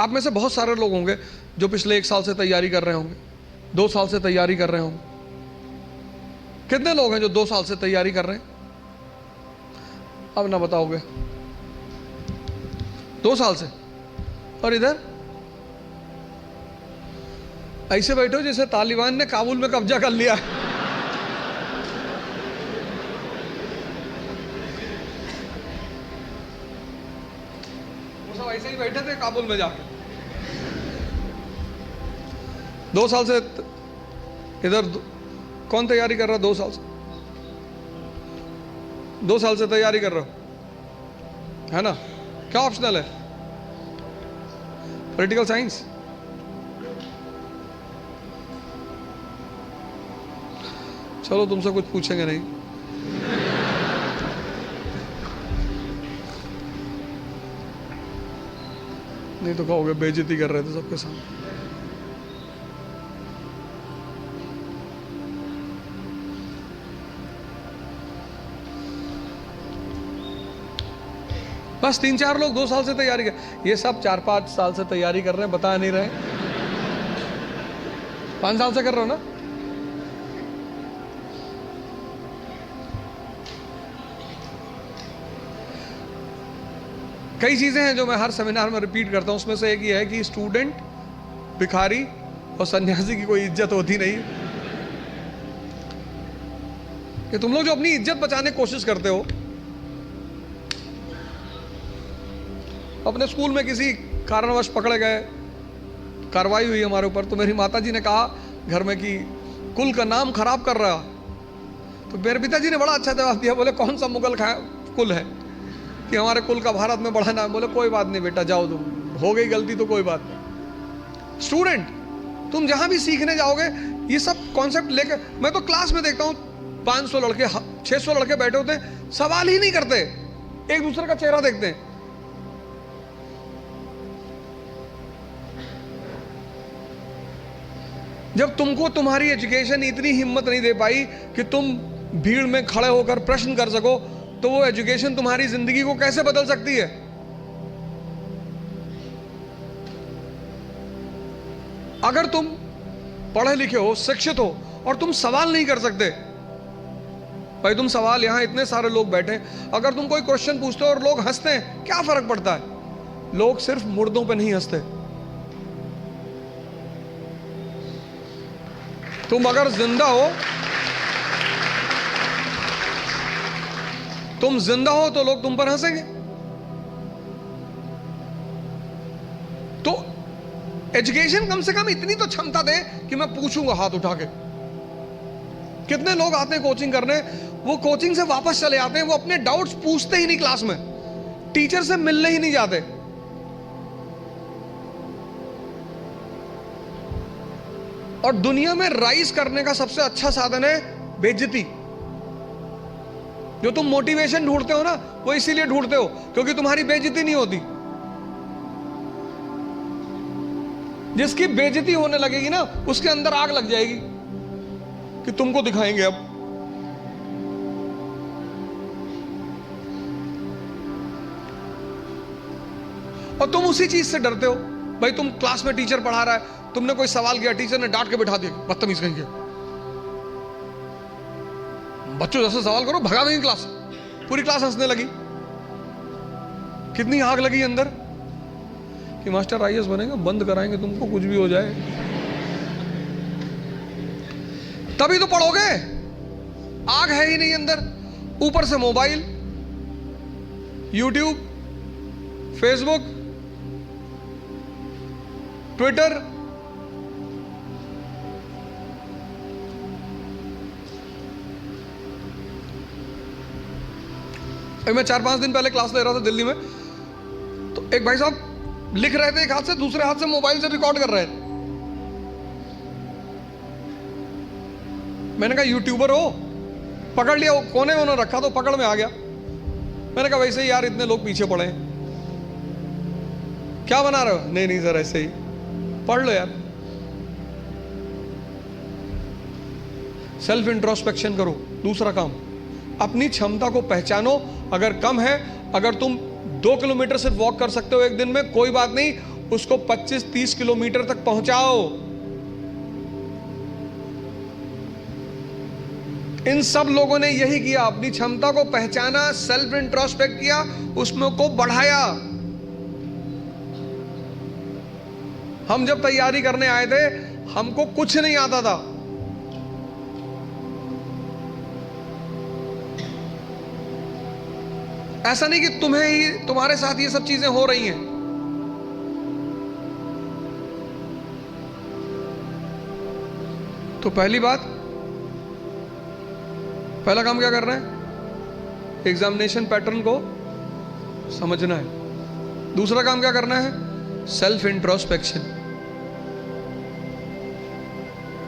आप में से बहुत सारे लोग होंगे जो पिछले 1 साल से तैयारी कर रहे होंगे, 2 साल से तैयारी कर रहे होंगे। कितने लोग हैं जो 2 साल से तैयारी कर रहे हैं? अब ना बताओगे। 2 साल से। और इधर ऐसे बैठे हो जैसे तालिबान ने काबुल में कब्जा कर लिया है। वो सब ऐसे ही बैठे थे काबुल में जाके। 2 साल से इधर कौन तैयारी कर रहा है? 2 साल से, 2 साल से तैयारी कर रहे हो, है ना? क्या ऑप्शनल है? Political science. चलो तुमसे कुछ पूछेंगे नहीं। नहीं तो कहोगे बेइज्जती कर रहे थे सबके सामने। बस 3-4 लोग 2 साल से तैयारी कर, ये सब 4-5 साल से तैयारी कर रहे हैं, बता नहीं रहे। 5 साल से कर रहे हो ना? कई चीजें हैं जो मैं हर सेमिनार में रिपीट करता हूं, उसमें से एक ये है कि स्टूडेंट, भिखारी और सन्यासी की कोई इज्जत होती नहीं। कि तुम लोग जो अपनी इज्जत बचाने की कोशिश करते हो, अपने स्कूल में किसी कारणवश पकड़े गए, कार्रवाई हुई हमारे ऊपर, तो मेरी माताजी ने कहा घर में कि कुल का नाम खराब कर रहा। तो मेरे पिताजी ने बड़ा अच्छा जवाब दिया, बोले कौन सा मुगल कुल है कि हमारे कुल का भारत में बड़ा नाम। बोले कोई बात नहीं बेटा, जाओ, तुम हो गई गलती तो कोई बात नहीं। स्टूडेंट, तुम जहां भी सीखने जाओगे ये सब कॉन्सेप्ट लेके, मैं तो क्लास में देखता हूं 500 लड़के 600 लड़के बैठे होते हैं, सवाल ही नहीं करते, एक दूसरे का चेहरा देखते हैं। जब तुमको तुम्हारी एजुकेशन इतनी हिम्मत नहीं दे पाई कि तुम भीड़ में खड़े होकर प्रश्न कर सको, तो वो एजुकेशन तुम्हारी जिंदगी को कैसे बदल सकती है? अगर तुम पढ़े लिखे हो, शिक्षित हो और तुम सवाल नहीं कर सकते, भाई तुम सवाल, यहां इतने सारे लोग बैठे, अगर तुम कोई क्वेश्चन पूछते हो और लोग हंसते हैं, क्या फर्क पड़ता है? लोग सिर्फ मुर्दों पे नहीं हंसते। तुम अगर जिंदा हो, तुम जिंदा हो तो लोग तुम पर हंसेंगे। तो एजुकेशन कम से कम इतनी तो क्षमता दे कि मैं पूछूंगा हाथ उठा के। कितने लोग आते हैं कोचिंग करने, वो कोचिंग से वापस चले आते हैं, वो अपने डाउट्स पूछते ही नहीं क्लास में, टीचर से मिलने ही नहीं जाते। और दुनिया में राइज करने का सबसे अच्छा साधन है बेइज्जती। जो तुम मोटिवेशन ढूंढते हो ना, वो इसीलिए ढूंढते हो क्योंकि तुम्हारी बेइज्जती नहीं होती। जिसकी बेइज्जती होने लगेगी ना, उसके अंदर आग लग जाएगी कि तुमको दिखाएंगे अब। और तुम उसी चीज से डरते हो। भाई तुम क्लास में टीचर पढ़ा रहा है, तुमने कोई सवाल किया, टीचर ने डांट के बिठा दिया, बदतमीज कहेंगे, बच्चों जैसे सवाल करो, भगा देंगे क्लास। पूरी क्लास हंसने लगी। कितनी आग लगी अंदर कि मास्टर आईएएस बनेंगे, बंद कराएंगे तुमको, कुछ भी हो जाए। तभी तो पढ़ोगे, आग है ही नहीं अंदर। ऊपर से मोबाइल, यूट्यूब, फेसबुक, ट्विटर, मैं 4-5 दिन पहले क्लास ले रहा था दिल्ली में, तो एक भाई साहब लिख रहे थे एक हाथ से, दूसरे हाथ से मोबाइल से रिकॉर्ड कर रहे थे। मैंने कहा यूट्यूबर हो? पकड़ लिया, कोने में उन्होंने रखा तो पकड़ में आ गया। मैंने कहा वैसे ही यार इतने लोग पीछे पड़े हैं, क्या बना रहे हो? नहीं नहीं सर ऐसे ही, पढ़ लो यार। सेल्फ इंट्रोस्पेक्शन करो। दूसरा काम, अपनी क्षमता को पहचानो। अगर कम है, अगर तुम 2 किलोमीटर सिर्फ वॉक कर सकते हो एक दिन में, कोई बात नहीं, उसको 25-30 किलोमीटर तक पहुंचाओ। इन सब लोगों ने यही किया, अपनी क्षमता को पहचाना, सेल्फ इंट्रोस्पेक्ट किया, उसमें को बढ़ाया। हम जब तैयारी करने आए थे, हमको कुछ नहीं आता था। ऐसा नहीं कि तुम्हारे साथ ये सब चीजें हो रही हैं। तो पहला काम क्या करना है? एग्जामिनेशन पैटर्न को समझना है। दूसरा काम क्या करना है? Self introspection.